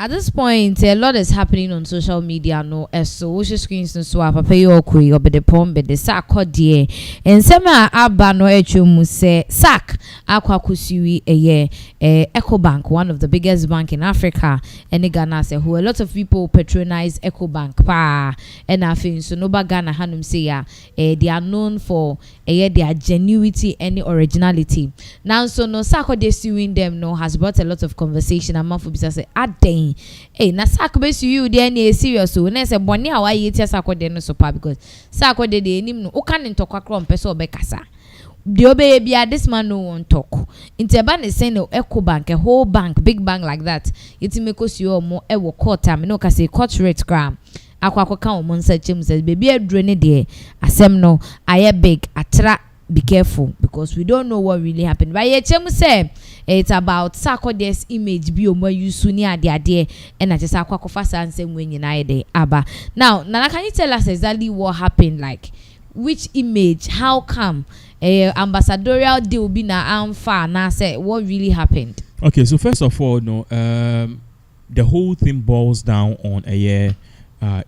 At this point, a lot is happening on social media. No, as social screens and so I pay your query or the pom, but the Sarkodie and sema abba no echumu say sack aqua kusui a year. Ecobank, one of the biggest bank in Africa, and Ghana say who a lot of people patronize Ecobank pa and I think so no Ghana hanum say they are known for their genuity and originality. Now so no Sarkodie suing them no has brought a lot of conversation among folks say adeng na Sarkodie sue you there na serious so na say boni a why yeti Sarkodie no so pa because Sarkodie dey enim no o kan ntokwa krom pese obekasa the obey bia this man no won talk into ban is saying no Ecobank a whole bank big bank like that it make us you more e wo court time no ka say court rate gram akwa kan o mon say chem say baby aduro ne de asem no aye big atra be careful because we don't know what really happened but ye chem say it's about Sarkodie's image bi omo yusu ni ade and I just akwa fa sansem when nyina dey aba now Nana, can you tell us exactly what happened, like which image, how come ambassadorial deal be na amfa na say what really happened? Okay, so first of all, no, the whole thing boils down on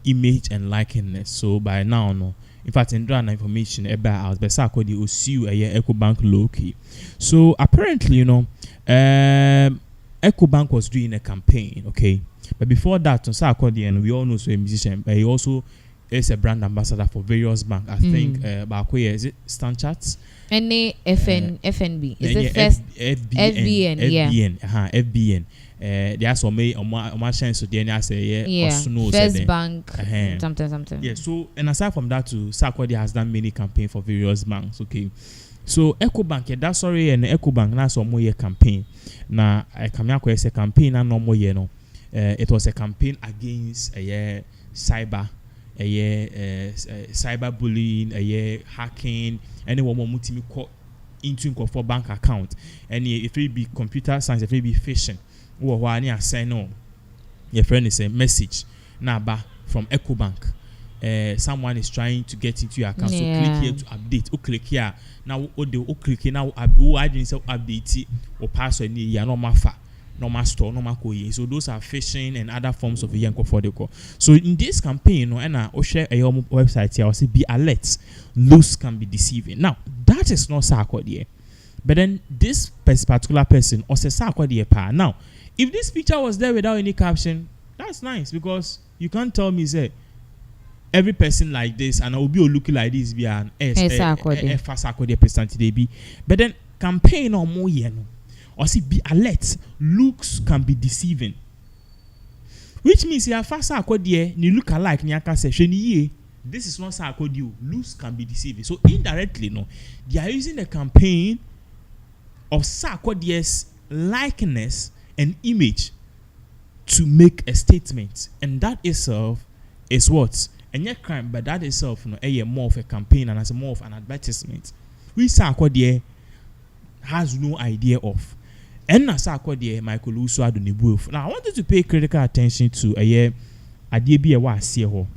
image and likeness. So by now, no, in fact, in drawing information about Sarkodie will sue Ecobank low-key. So apparently, you know, Ecobank was doing a campaign, okay, but before that, Sarkodie, and we all know so a musician, but he also is a brand ambassador for various banks. I think Bakoye, is it Stanchart? Any FNB. Is it first FBN? Yeah. FBN. There are some my chance to the say First Bank something. Yeah, so and aside from that too, Sarkodie has done many campaigns for various banks, okay. So Ecobank, that's sorry, and Ecobank na some more campaign. Na I come here a campaign and no more no. It was a campaign against cyber bullying, hacking, anyone want to call into for bank account, and if it be computer science, if it be phishing, or why I say no, your friend is a message now from Ecobank. Someone is trying to get into your account, so click here to update. Or click here now. Click here now. I didn't say update it or password. You are not mafa. Normal store, normal koye. So those are phishing and other forms of yanko for the call. So in this campaign, and I share a website here, I say be alert. Loose can be deceiving. Now that is not Sarkodie, but then this particular person also Sarkodie pa. Now, if this picture was there without any caption, that's nice because you can't tell me say every person like this and I will be looking like this be an Sarkodie person today be. But then campaign or more or see be alert, looks can be deceiving. Which means you fast Sarkodie, you look alike nyaka say this is not Sarkodie, looks can be deceiving. So indirectly no, they are using the campaign of Sarkodie's likeness and image to make a statement, and that itself is what and yet crime, but that itself no more of a campaign and as more of an advertisement. We Sarkodie has no idea of. And na Sarkodie Michael Uso adonibu. Now I wanted to pay critical attention to adie bi e wa ase ho.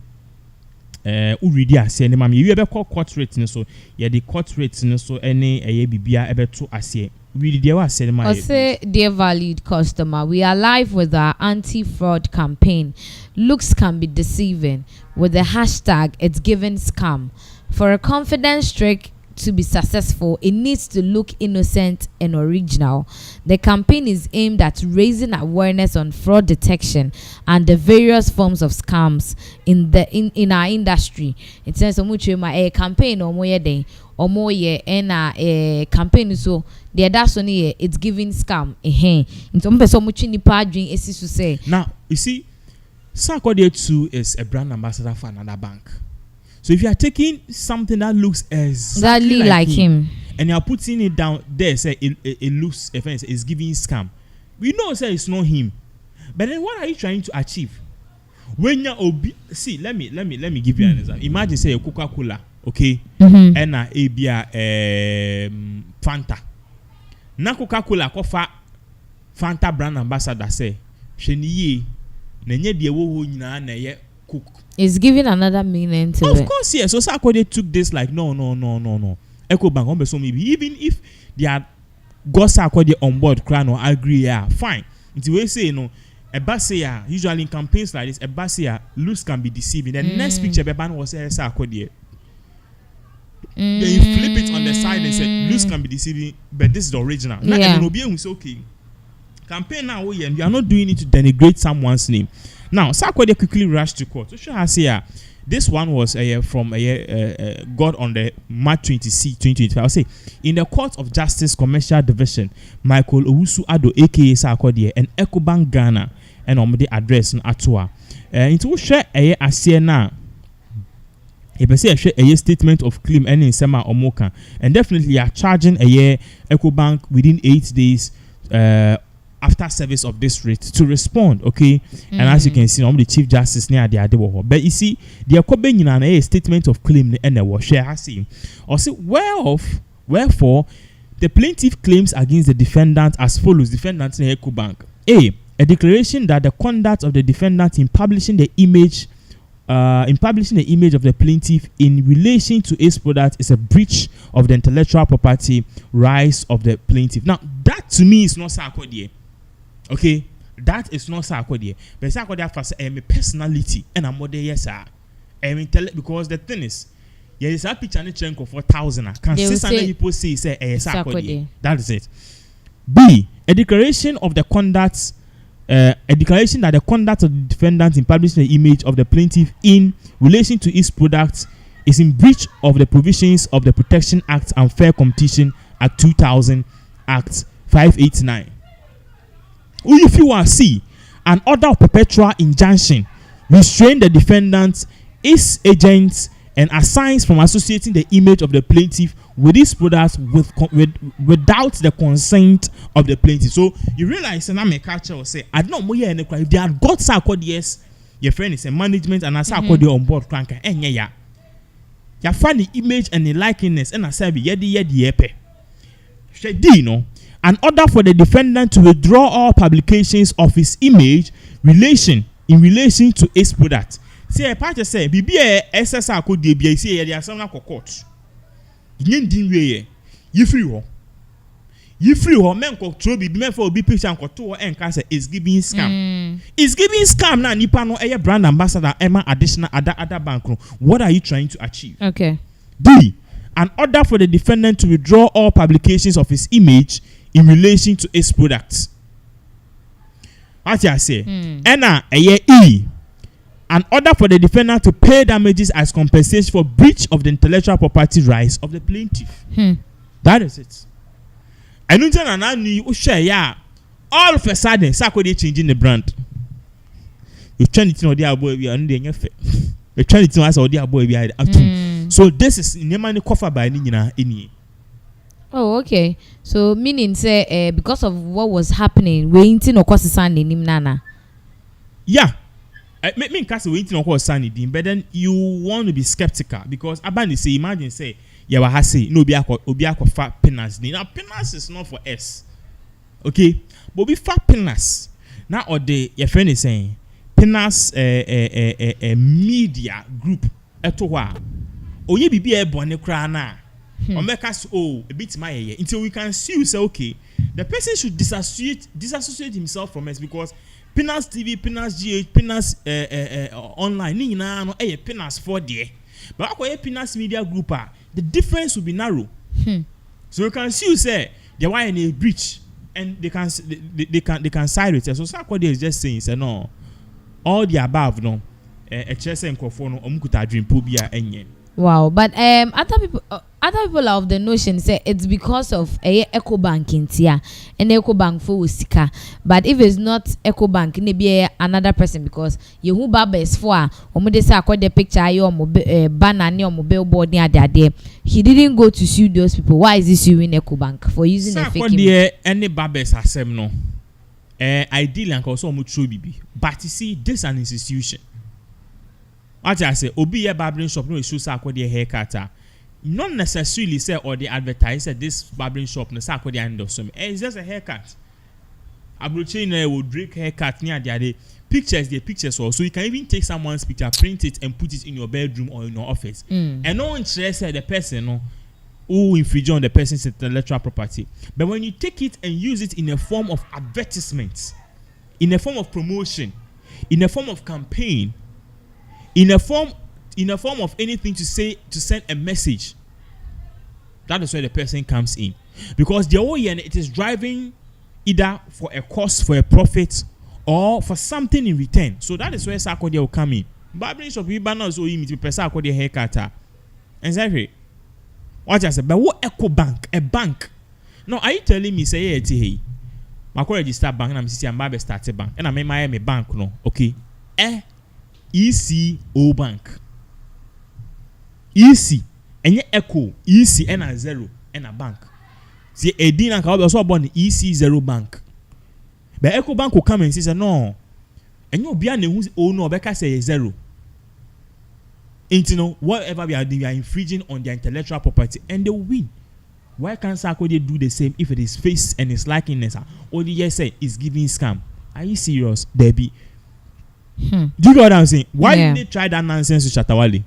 Uridi ase ne mam ye be court rate so ye the court rate so any bibia ebeto ase. Uridi wa ase ne mam. Say dear valued customer, we are live with our anti-fraud campaign. Looks can be deceiving with the hashtag it's given scam. For a confidence trick to be successful, it needs to look innocent and original. The campaign is aimed at raising awareness on fraud detection and the various forms of scams in our industry. It says so much my campaign or more and a campaign so the that's only it's giving scam in some so much in the doing is to say. Now you see, Sarkodie too is a brand ambassador for another bank. So if you are taking something that looks exactly like him and you are putting it down there, say it looks it's giving scam. We know say it's not him. But then what are you trying to achieve? When you see, let me give you an example. Imagine say a Coca-Cola, okay? And a Fanta. Na Coca-Cola kofa Fanta brand ambassador say, "Sheniye, nenye die wo nyina na ye cook." It's giving another meaning to it. Of course, yes. So Sarkodie took this like no. Ecobank, so maybe even if they had got Sarkodie on board, crown or agree, yeah, fine. Until we say a basia usually in campaigns like this, a basia looks can be deceiving. The next picture Beban was Sarkodie. Then you flip it on the side and say looks can be deceiving, but this is the original. Now everyone is okay. Campaign now you are not doing it to denigrate someone's name. Now Sarkodie quickly rushed to court. So show us here. This one was from God on the March 26, 2025. I'll say, in the Court of Justice Commercial Division, Michael Owusu Ado, aka Sarkodie, and Ecobank Ghana, and on the address in Atua. Into share a Asiena. If I say a statement of claim and in Sema or Moka, and definitely are charging a year Ecobank within 8 days after service of this rate to respond, okay? And as you can see, the Chief Justice near the Adewo. But you see, the Ecobank in a statement of claim and the share has seen. Or see, wherefore the plaintiff claims against the defendant as follows: defendant in Ecobank. A declaration that the conduct of the defendant in publishing the image of the plaintiff in relation to its product is a breach of the intellectual property rights of the plaintiff. Now, that to me is not Sarkodie. Okay, that is not Sarkodie. But Sarkodie has a personality and a model, yes, sir. Because the thing is, there is a picture in the Chenko for 1,000. Consistently, people say Sarkodie. That is it. B, a declaration of the conduct. A declaration that the conduct of the defendant in publishing the image of the plaintiff in relation to its product is in breach of the provisions of the Protection Act and Fair Competition Act 2000 Act 589. If you are C, an order of perpetual injunction restrain the defendant, its agents, and assigns from associating the image of the plaintiff with this product without the consent of the plaintiff. So you realize, and I'm a catcher or say, I don't know more any crime. If they had got Sarkodie, your friend is a management and a Sarkodie on board cranker, and yeah, you find the image and the likeness, and I say, yedi. An order for the defendant to withdraw all publications of his image in relation to its product. See, a part say, BBA SSR could be say, there are some court. You free her, men control be men for be picture and control and cancer is giving scam. Is giving scam now. Nipa no a brand ambassador, Emma additional other bank. What are you trying to achieve? Okay. D. An order for the defendant to withdraw all publications of his image in relation to its products. What I say? Anna E. An order for the defendant to pay damages as compensation for breach of the intellectual property rights of the plaintiff. That is it. I don't know share all of a sudden Sarkodie changing the brand. You trying to know the boy we are under your face. You trying to ask all the boy we are up to. So this is Nemani Kofa by Nina in. Oh, okay. So meaning say because of what was happening, we ain't no cause son in Nana. Yeah. Make me cast waiting on what Sunny Dean, but then you want to be skeptical because Abani say, imagine say, yeah, what I say, no, Obiako fat penas. Now, penas is not for S. Okay, but we fat penas. Now, or the your friend is saying, penas a media group at all. Oh, ye be a bonnet crana. Or make us a bit my until we can see you say, okay, the person should disassociate himself from us because Pinaxtv, Pinaxgh, Pinax online, ni na no Pinax 4 there. But ako Pinax media group the difference will be narrow. So you can see you say they were in a breach and they can side it. So Sarkodie is just saying say no, all the above no. Chese nkofo no omukuta dream pobia enye. Wow, but other people are of the notion say it's because of Ecobank in Tia and Ecobank for Sika. But if it's not Ecobank, it be another person because you who Baba is for or say I the picture your banner near mobile board near there. He didn't go to sue those people. Why is he suing Ecobank for using a fake image? Any Babes has no. Ideally, and also much bibi. But you see, this is an institution. What I say, Obi a barbering shop no issue Sarkodie haircutter. Not necessarily say or the advertiser this barbering shop no Sarkodie end of some. It's just a haircut. Abrochine will drink haircut near the other pictures also. You can even take someone's picture, print it, and put it in your bedroom or in your office. And no one says the person no who infringe on the person's intellectual property. But when you take it and use it in a form of advertisement, in a form of promotion, in a form of campaign, in a form of anything to send a message. That is where the person comes in, because the whole year it is driving either for a cost, for a profit, or for something in return. So that is where Sarkodie will come in. Barbering shop, you banner so you to pay Sarkodie haircut. Exactly. What I said, but what Ecobank, a bank? No, are you telling me say hey? My call register bank and I'm saying I'm start a bank and I'm in Miami bank no, okay? ECO bank. EC and ye Eco EC and a zero and a bank. See a din and also born EC0 bank. But Ecobank will come and say no. And you be an who's oh no, Becca say zero. And you know, whatever we are doing, we are infringing on their intellectual property and they will win. Why can't Sarkodie do the same if it is face and it's likeness? All the year say is giving scam. Are you serious, Debbie? Do you know what I'm saying? Why didn't they try that nonsense with Shatawale?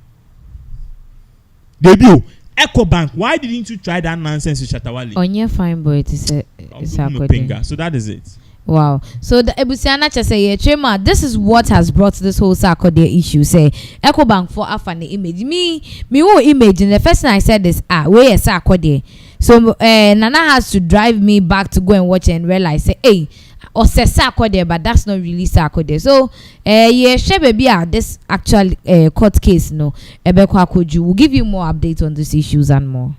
Debbie, Ecobank, why didn't you try that nonsense with Shatawale? On your fine boy to say Sarkodie. So that is it. Wow. So the Ebusiana just say, Chema, this is what has brought this whole Sarkodie issue. Say Ecobank for after image. Me who image in the first time I said this, where is Sarkodie? So Nana has to drive me back to go and watch and realize say, hey, or say Sarkodie, but that's not really Sarkodie. So yeah, share baby this actual court case no. Ebekwa Koju will give you more updates on these issues and more.